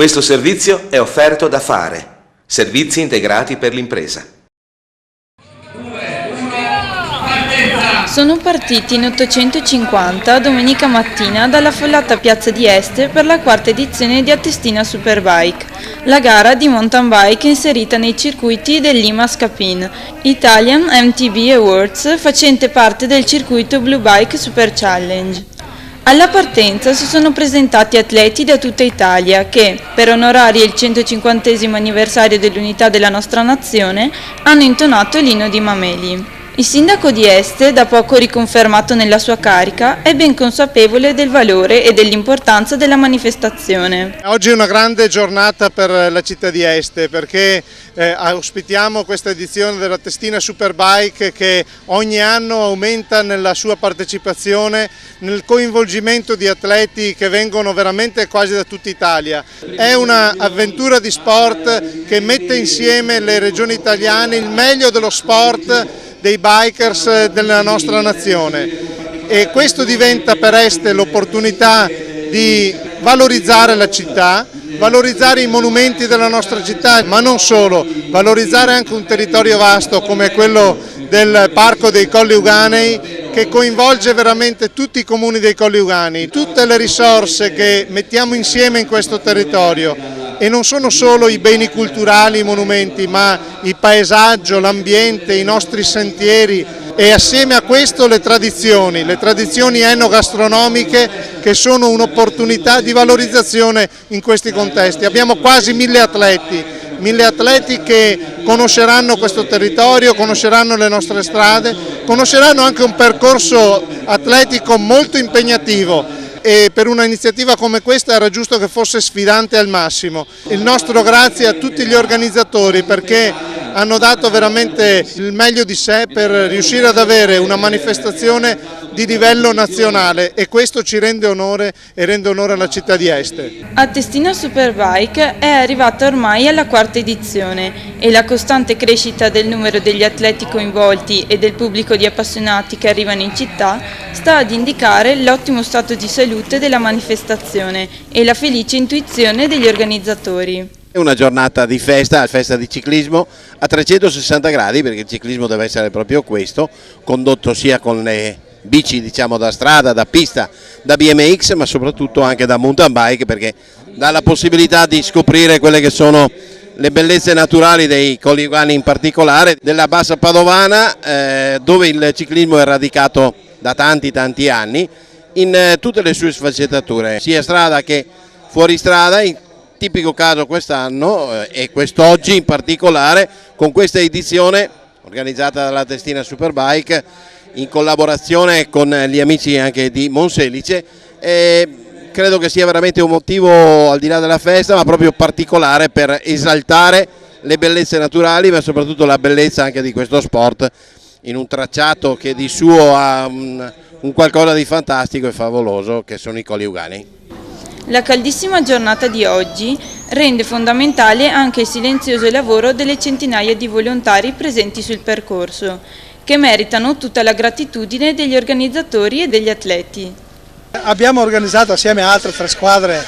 Questo servizio è offerto da Fare, servizi integrati per l'impresa. Sono partiti in 850 domenica mattina dall'affollata piazza di Este per la quarta edizione di Attestina Superbike, la gara di mountain bike inserita nei circuiti dell'IMAS Capin, Italian MTB Awards, facente parte del circuito Blue Bike Super Challenge. Alla partenza si sono presentati atleti da tutta Italia che, per onorare il 150° anniversario dell'unità della nostra nazione, hanno intonato l'inno di Mameli. Il sindaco di Este, da poco riconfermato nella sua carica, è ben consapevole del valore e dell'importanza della manifestazione. Oggi è una grande giornata per la città di Este perché ospitiamo questa edizione della Attestina Superbike che ogni anno aumenta nella sua partecipazione, nel coinvolgimento di atleti che vengono veramente quasi da tutta Italia. È un'avventura di sport che mette insieme le regioni italiane, il meglio dello sport, dei bikers della nostra nazione, e questo diventa per Este l'opportunità di valorizzare la città, valorizzare i monumenti della nostra città, ma non solo, valorizzare anche un territorio vasto come quello del Parco dei Colli Euganei, che coinvolge veramente tutti i comuni dei Colli Euganei, tutte le risorse che mettiamo insieme in questo territorio. E non sono solo i beni culturali, i monumenti, ma il paesaggio, l'ambiente, i nostri sentieri e assieme a questo le tradizioni enogastronomiche che sono un'opportunità di valorizzazione in questi contesti. Abbiamo quasi 1000 atleti che conosceranno questo territorio, conosceranno le nostre strade, conosceranno anche un percorso atletico molto impegnativo. E per un'iniziativa come questa era giusto che fosse sfidante al massimo. Il nostro grazie a tutti gli organizzatori perché hanno dato veramente il meglio di sé per riuscire ad avere una manifestazione di livello nazionale, e questo ci rende onore e rende onore alla città di Este. Attestina Superbike è arrivata ormai alla quarta edizione e la costante crescita del numero degli atleti coinvolti e del pubblico di appassionati che arrivano in città sta ad indicare l'ottimo stato di salute della manifestazione e la felice intuizione degli organizzatori. È una giornata di festa di ciclismo a 360 gradi, perché il ciclismo deve essere proprio questo, condotto sia con le bici da strada, da pista, da BMX, ma soprattutto anche da mountain bike, perché dà la possibilità di scoprire quelle che sono le bellezze naturali dei Colli Euganei, in particolare della Bassa Padovana, dove il ciclismo è radicato da tanti anni in tutte le sue sfaccettature, sia strada che fuoristrada. In tipico caso quest'anno e quest'oggi in particolare, con questa edizione organizzata dalla Attestina Superbike in collaborazione con gli amici anche di Monselice, credo che sia veramente un motivo, al di là della festa, ma proprio particolare per esaltare le bellezze naturali, ma soprattutto la bellezza anche di questo sport in un tracciato che di suo ha un qualcosa di fantastico e favoloso, che sono i Colli Euganei. La caldissima giornata di oggi rende fondamentale anche il silenzioso lavoro delle centinaia di volontari presenti sul percorso, che meritano tutta la gratitudine degli organizzatori e degli atleti. Abbiamo organizzato assieme a altre 3 squadre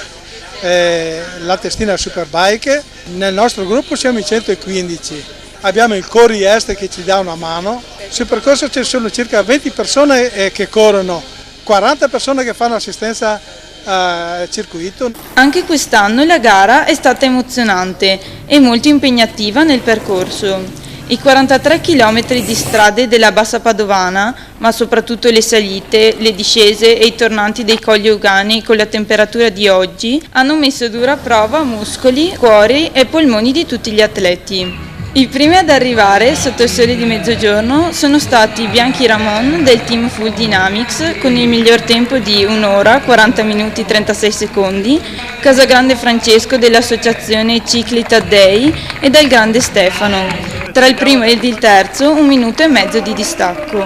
l'Attestina Superbike. Nel nostro gruppo siamo in 115. Abbiamo il Cori Est che ci dà una mano. Sul percorso ci sono circa 20 persone che corrono, 40 persone che fanno assistenza al circuito. Anche quest'anno la gara è stata emozionante e molto impegnativa nel percorso. I 43 km di strade della Bassa Padovana, ma soprattutto le salite, le discese e i tornanti dei Colli Euganei con la temperatura di oggi, hanno messo a dura prova muscoli, cuori e polmoni di tutti gli atleti. I primi ad arrivare sotto il sole di mezzogiorno sono stati Bianchi Ramon del team Full Dynamics con il miglior tempo di 1 ora 40 minuti 36 secondi, Casagrande Francesco dell'associazione Cicli Taddei e Dal Grande Stefano. Tra il primo ed il terzo 1 minuto e mezzo di distacco.